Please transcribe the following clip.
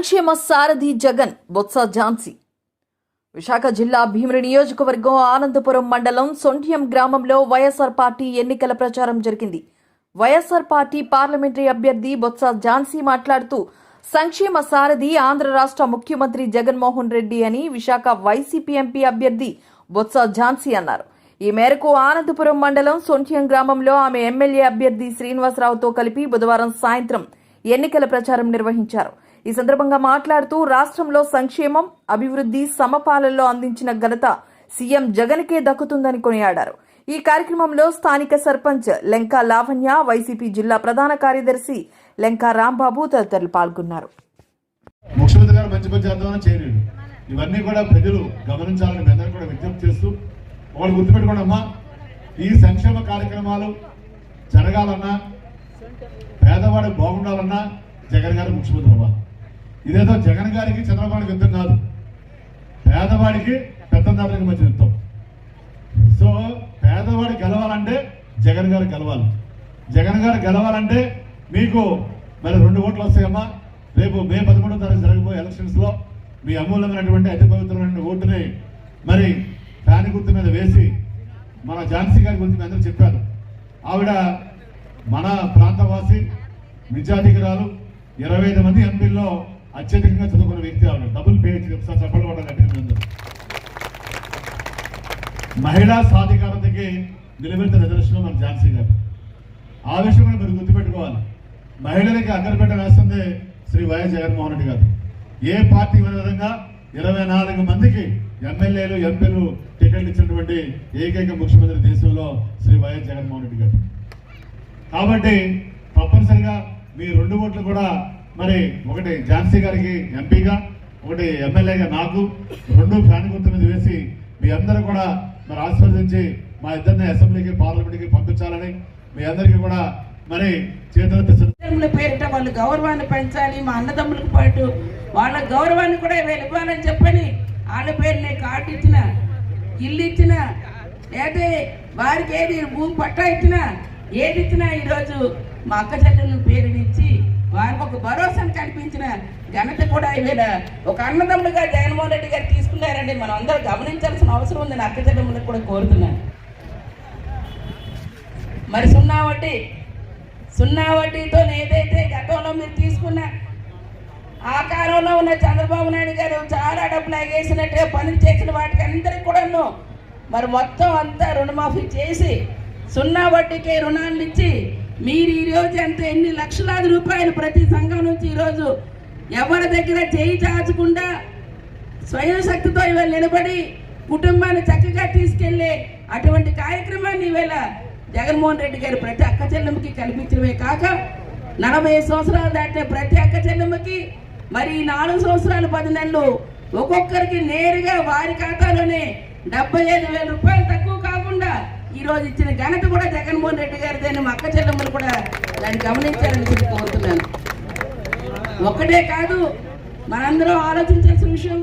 సంక్షేమ సారథి జగన్ బొత్స ఝాన్సీ. విశాఖ జిల్లా భీమిలి నియోజకవర్గం ఆనందపురం మండలం సొంఠ్యం గ్రామంలో వైఎస్ఆర్ పార్టీ ఎన్నికల ప్రచారం జరిగింది. వైఎస్ఆర్ పార్టీ పార్లమెంటరీ అభ్యర్థి బొత్స ఝాన్సీ మాట్లాడుతూ సంక్షేమ సారథి ఆంధ్ర రాష్ట్ర ముఖ్యమంత్రి జగన్మోహన్ రెడ్డి అని విశాఖ వైసీపీ ఎంపీ అభ్యర్థి బొత్స ఝాన్సీ అన్నారు. ఈ మేరకు ఆనందపురం మండలం సొంఠ్యం గ్రామంలో ఆమె ఎమ్మెల్యే అభ్యర్థి శ్రీనివాసరావుతో కలిపి బుధవారం సాయంత్రం ఎన్నికల ప్రచారం నిర్వహించారు. ఈ సందర్భంగా మాట్లాడుతూ రాష్ట్రంలో సంక్షేమం, అభివృద్ధి సమపాలనలో అందించిన ఘనత సీఎం జగన్కే దక్కుతుందని కొనియాడారు. ఈ కార్యక్రమంలో స్థానిక సర్పంచ్ లెంకా లావణ్య, వైసీపీ జిల్లా ప్రధాన కార్యదర్శి లెంకా రాంబాబు తదితరులు పాల్గొన్నారు. ముఖ్యమంత్రి గారు మంచి పని చేద్దామని చేయలేదు. ఇవన్నీ కూడా ప్రజలు గమనించాలని మీ అందరూ కూడా విజ్ఞప్తి చేస్తూ ఒకటి గుర్తుపెట్టుకోండి అమ్మా, ఈ సంక్షేమ కార్యక్రమాలు జరగాలన్నా, పేదవాడికి బాగుండాలన్నా జగన్ గారు ముఖ్యమంత్రి అవ్వాలి. ఇదేదో జగన్ గారికి చంద్రబాబుకి యుద్ధం కాదు, పేదవాడికి పెత్తందారులకి మధ్య యుద్ధం. సో పేదవాడు గెలవాలంటే జగన్ గారు గెలవాలి. జగన్ గారు గెలవాలంటే మీకు మరి 2 ఓట్లు వస్తాయమ్మా. రేపు మే 11వ తారీఖు జరగబోయే ఎలక్షన్స్లో మీ అమూల్యమైనటువంటి అతి పవిత్రమైన ఓటుని మరి ఫ్యాన్ గుర్తు మీద వేసి మన ఝాన్సీ గారి గురించి మీ అందరూ చెప్పారు. ఆవిడ మన ప్రాంతవాసి, విద్యాధికారులు, 25 మంది ఎంపీల్లో అత్యధికంగా చదువుకున్న వ్యక్తి ఆవిడ. డబుల్ PhD ఒకసారి చెప్పడం కూడా కట్టిన మహిళా సాధికారతకి నిలబెట్టిన నిదర్శనం మన ఝాన్సీ గారు. ఆ విషయం కూడా మీరు గుర్తుపెట్టుకోవాలి. మహిళలకి అగ్రపేట వేస్తుంది శ్రీ వైఎస్ జగన్మోహన్ రెడ్డి గారు. ఏ పార్టీ విధంగా 24 మందికి ఎమ్మెల్యేలు, ఎంపీలు టికెట్లు ఇచ్చినటువంటి ఏకైక ముఖ్యమంత్రి దేశంలో శ్రీ వైఎస్ జగన్మోహన్ రెడ్డి గారు. కాబట్టి తప్పనిసరిగా మీ 2 ఓట్లు కూడా మరి ఒకటి ఝాన్సీ గారికి ఎంపీగా, ఒకటి ఎమ్మెల్యేగా నాకు 2 ఫ్యాన్ గుర్తు మీద వేసి మీ అందరూ కూడా మరి ఆశీర్వదించి మా ఇద్దరిని అసెంబ్లీకి, పార్లమెంట్కి పంపించాలని మీ అందరికీ కూడా మరి చేతుల పేరిట వాళ్ళ గౌరవాన్ని పెంచాలి. మా అన్నదమ్ములకు పాటు వాళ్ళ గౌరవాన్ని కూడా ఇవ్వాలని చెప్పని వాళ్ళ పేరునే కార్డు ఇచ్చిన, ఇల్లు ఇచ్చిన, లేకపోతే వారికి ఏది భూమి పట్టా ఇచ్చినా, ఏది ఇచ్చినా ఈరోజు మా అక్క చెల్లెళ్ళ పేరునిచ్చి వారికి ఒక భరోసాను కల్పించిన ఘనత కూడా ఇవేళ ఒక అన్నదమ్ములుగా జగన్మోహన్ రెడ్డి గారు తీసుకున్నారండి. మనం అందరూ గమనించాల్సిన అవసరం ఉందని అక్క చెల్లెమ్మలకు కూడా కోరుతున్నాను. మరి సున్నా వడ్డీతో ఏదైతే గతంలో మీరు తీసుకున్న ఆ కాలంలో ఉన్న చంద్రబాబు నాయుడు గారు చాలా డబ్బులు ఎగేసినట్టుగా పనులు చేసిన వాటికి అందరికి కూడాను మరి మొత్తం అంతా రుణమాఫీ చేసి 0 వడ్డీకే రుణాలు ఇచ్చి మీరు ఈరోజు ఎన్ని లక్షలాది రూపాయలు ప్రతి సంఘం నుంచి ఈరోజు ఎవరి దగ్గర చేయి చాచకుండా స్వయం శక్తితో ఇవాళ నిలబడి కుటుంబాన్ని చక్కగా తీసుకెళ్లే అటువంటి కార్యక్రమాన్ని ఇవాళ జగన్మోహన్ రెడ్డి గారు ప్రతి అక్క చెల్లెమ్మకి కల్పించడమే కాక 40 సంవత్సరాలు దాటిన ప్రతి అక్క చెల్లెమ్మకి మరి 4 సంవత్సరాలు 10 నెలలు ఒక్కొక్కరికి నేరుగా వారి ఖాతాలోనే 75,000 రూపాయలు తక్కువ కాకుండా ఈరోజు ఇచ్చిన ఘనత కూడా జగన్మోహన్ రెడ్డి గారి దాన్ని మా అక్క చెల్లెమ్మలు కూడా దాన్ని గమనించాలని చెప్పి కోరుతున్నాను. ఒక్కటే కాదు, మనందరం ఆలోచించాల్సిన విషయం